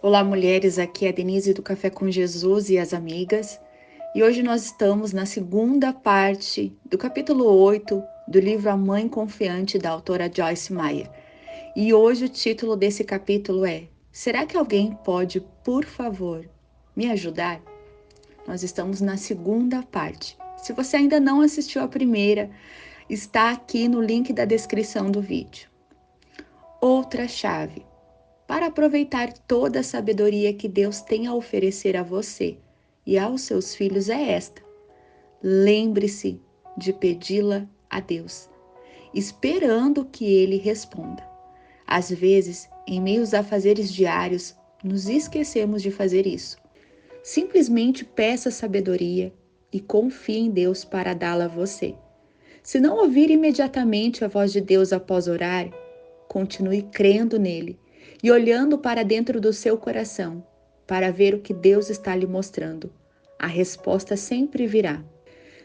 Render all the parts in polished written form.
Olá, mulheres, aqui é a Denise do Café com Jesus e as amigas. E hoje nós estamos na segunda parte do capítulo 8 do livro A Mãe Confiante, da autora Joyce Meyer. E hoje o título desse capítulo é: Será que alguém pode, por favor, me ajudar? Nós estamos na segunda parte. Se você ainda não assistiu a primeira, está aqui no link da descrição do vídeo. Outra chave para aproveitar toda a sabedoria que Deus tem a oferecer a você e aos seus filhos é esta: lembre-se de pedi-la a Deus, esperando que Ele responda. Às vezes, em meio aos afazeres diários, nos esquecemos de fazer isso. Simplesmente peça sabedoria e confie em Deus para dá-la a você. Se não ouvir imediatamente a voz de Deus após orar, continue crendo nele e olhando para dentro do seu coração, para ver o que Deus está lhe mostrando. A resposta sempre virá.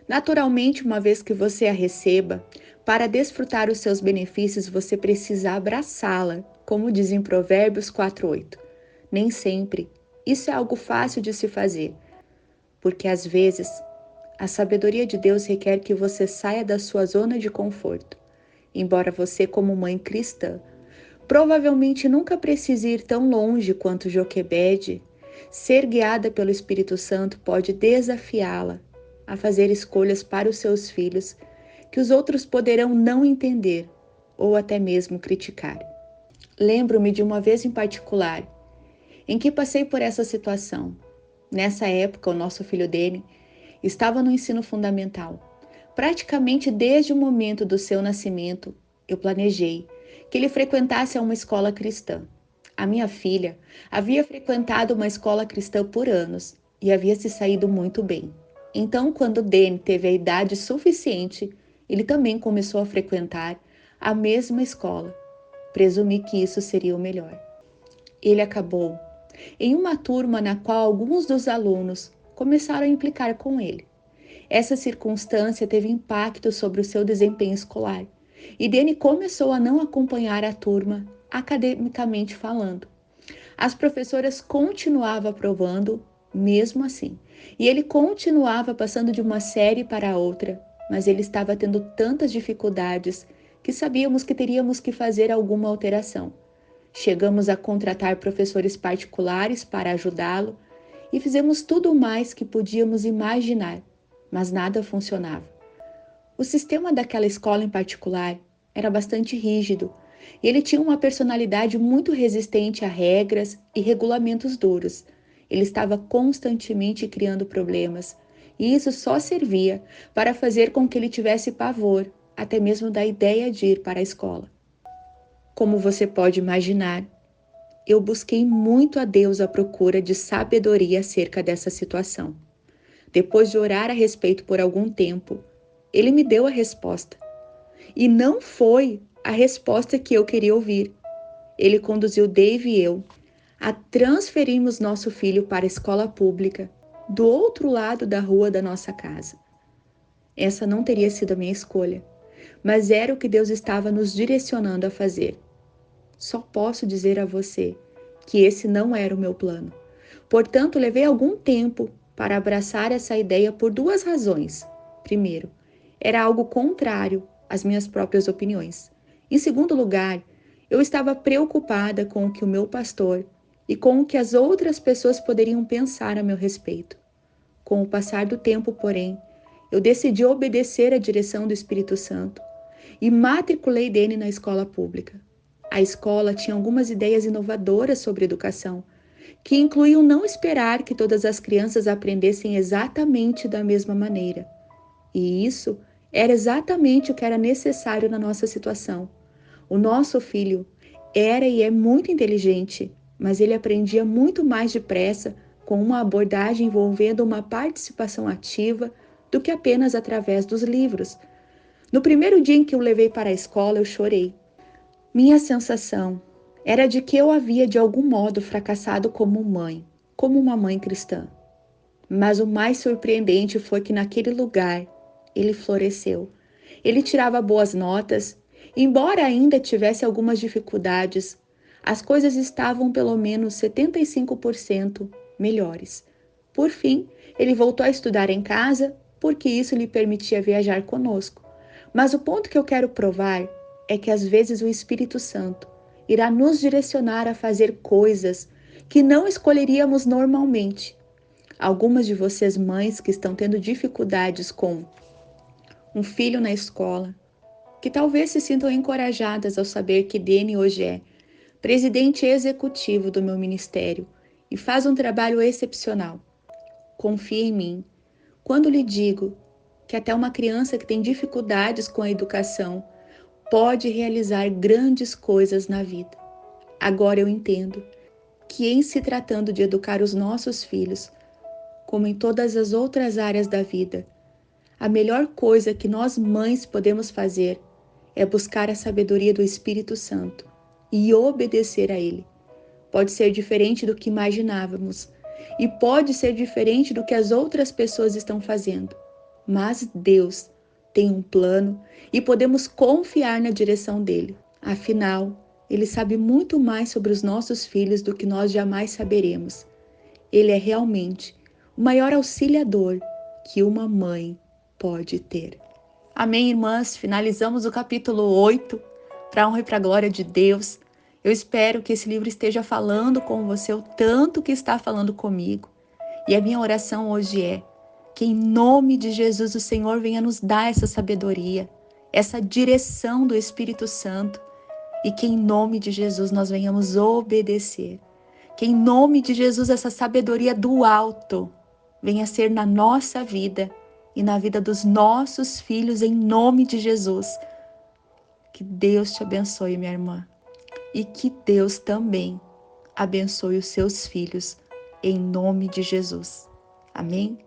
Naturalmente, uma vez que você a receba, para desfrutar os seus benefícios, você precisa abraçá-la, como diz em Provérbios 4:8. Nem sempre isso é algo fácil de se fazer, porque às vezes a sabedoria de Deus requer que você saia da sua zona de conforto. Embora você, como mãe cristã, provavelmente nunca precise ir tão longe quanto Joquebede, ser guiada pelo Espírito Santo pode desafiá-la a fazer escolhas para os seus filhos que os outros poderão não entender ou até mesmo criticar. Lembro-me de uma vez em particular em que passei por essa situação. Nessa época, o nosso filho Dene estava no ensino fundamental. Praticamente desde o momento do seu nascimento, eu planejei que ele frequentasse uma escola cristã. A minha filha havia frequentado uma escola cristã por anos e havia se saído muito bem. Então, quando Dene teve a idade suficiente, ele também começou a frequentar a mesma escola. Presumi que isso seria o melhor. Ele acabou em uma turma na qual alguns dos alunos começaram a implicar com ele. Essa circunstância teve impacto sobre o seu desempenho escolar e Dene começou a não acompanhar a turma academicamente falando. As professoras continuavam aprovando mesmo assim, e ele continuava passando de uma série para outra, mas ele estava tendo tantas dificuldades que sabíamos que teríamos que fazer alguma alteração. Chegamos a contratar professores particulares para ajudá-lo e fizemos tudo o mais que podíamos imaginar, mas nada funcionava. O sistema daquela escola em particular era bastante rígido e ele tinha uma personalidade muito resistente a regras e regulamentos duros. Ele estava constantemente criando problemas e isso só servia para fazer com que ele tivesse pavor, até mesmo da ideia de ir para a escola. Como você pode imaginar, eu busquei muito a Deus à procura de sabedoria acerca dessa situação. Depois de orar a respeito por algum tempo, ele me deu a resposta. E não foi a resposta que eu queria ouvir. Ele conduziu Dave e eu a transferirmos nosso filho para a escola pública, do outro lado da rua da nossa casa. Essa não teria sido a minha escolha, mas era o que Deus estava nos direcionando a fazer. Só posso dizer a você que esse não era o meu plano. Portanto, levei algum tempo para abraçar essa ideia por duas razões. Primeiro, era algo contrário às minhas próprias opiniões. Em segundo lugar, eu estava preocupada com o que o meu pastor e com o que as outras pessoas poderiam pensar a meu respeito. Com o passar do tempo, porém, eu decidi obedecer à direção do Espírito Santo e matriculei Dene na escola pública. A escola tinha algumas ideias inovadoras sobre educação, que incluíam não esperar que todas as crianças aprendessem exatamente da mesma maneira. E isso era exatamente o que era necessário na nossa situação. O nosso filho era e é muito inteligente, mas ele aprendia muito mais depressa com uma abordagem envolvendo uma participação ativa do que apenas através dos livros. No primeiro dia em que o levei para a escola, eu chorei. Minha sensação era de que eu havia de algum modo fracassado como mãe, como uma mãe cristã. Mas o mais surpreendente foi que naquele lugar ele floresceu. Ele tirava boas notas, embora ainda tivesse algumas dificuldades. as coisas estavam pelo menos 75% melhores. Por fim, ele voltou a estudar em casa, porque isso lhe permitia viajar conosco. Mas o ponto que eu quero provar é que às vezes o Espírito Santo irá nos direcionar a fazer coisas que não escolheríamos normalmente. Algumas de vocês mães que estão tendo dificuldades com um filho na escola, que talvez se sintam encorajadas ao saber que Dene hoje é presidente executivo do meu ministério e faz um trabalho excepcional. Confie em mim quando lhe digo que até uma criança que tem dificuldades com a educação pode realizar grandes coisas na vida. Agora eu entendo que em se tratando de educar os nossos filhos, como em todas as outras áreas da vida, a melhor coisa que nós mães podemos fazer é buscar a sabedoria do Espírito Santo e obedecer a Ele. Pode ser diferente do que imaginávamos e pode ser diferente do que as outras pessoas estão fazendo, mas Deus tem um plano e podemos confiar na direção dele. Afinal, Ele sabe muito mais sobre os nossos filhos do que nós jamais saberemos. Ele é realmente o maior auxiliador que uma mãe pode ter. Amém, irmãs? Finalizamos o capítulo 8, para a honra e para a glória de Deus. Eu espero que esse livro esteja falando com você o tanto que está falando comigo. E a minha oração hoje é que em nome de Jesus o Senhor venha nos dar essa sabedoria, essa direção do Espírito Santo e que em nome de Jesus nós venhamos obedecer. Que em nome de Jesus essa sabedoria do alto venha ser na nossa vida e na vida dos nossos filhos, em nome de Jesus. Que Deus te abençoe, minha irmã. E que Deus também abençoe os seus filhos, em nome de Jesus. Amém?